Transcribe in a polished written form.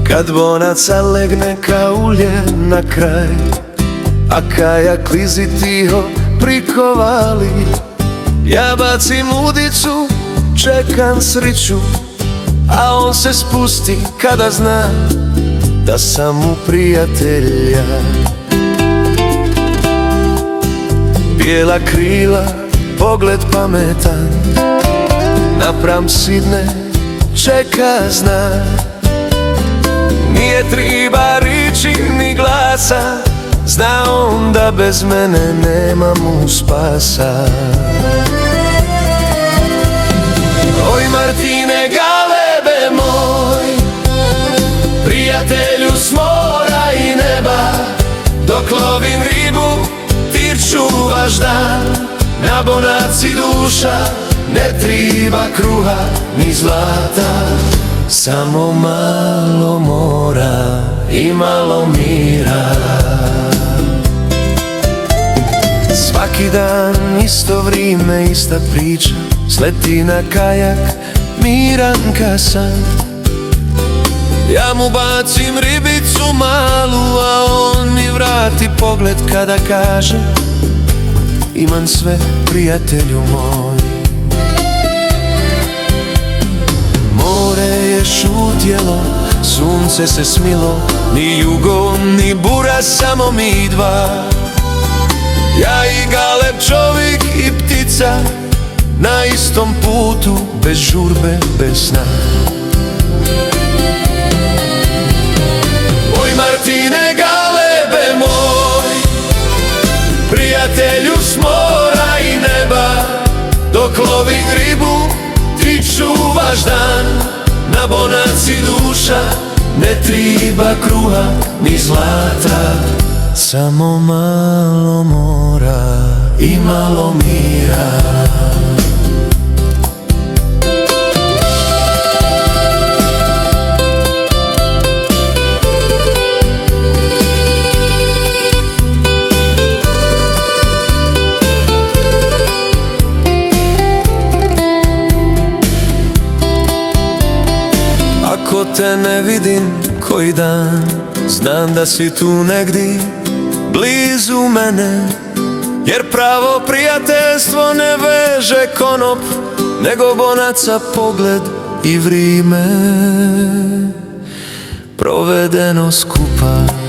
Kad bonaca legne ka ulje na kraj, a kajak klizi tiho prikovali, ja bacim udicu, čekam sriću, a on se spusti kada zna da sam mu prijatelj ja. Bijela krila, pogled pametan, napram sidne čeka zna. Nije triba riči ni glasa, zna on da bez mene nema mu spasa. Oj Martine galebe moj, prijatelju s mora i neba, dok lovim ribu ti čuvaš dan. Na bonaci duša ne triba kruha ni zlata, samo malo mora i malo mira. Svaki dan isto vrime, ista priča, sleti na kajak miran ka san. Ja mu bacim ribicu malu, a on mi vrati pogled kada kaže imam sve prijatelju moj. More je šutjelo, sunce se smilo, ni jugo ni bura, samo mi dva. Ja i galeb, čovjek i ptica, na istom putu, bez žurbe, bez sna. Oj Martine galebe moj, prijatelju s mora i neba, dok lovim ribu ti čuvaš dan. Na bonaci duša ne triba kruha ni zlata, samo malo mora i malo mira. Ako te ne vidim koji dan, znam da si tu negdje blizu mene, jer pravo prijateljstvo ne veže konop, nego bonaca pogled i vrime provedeno skupa.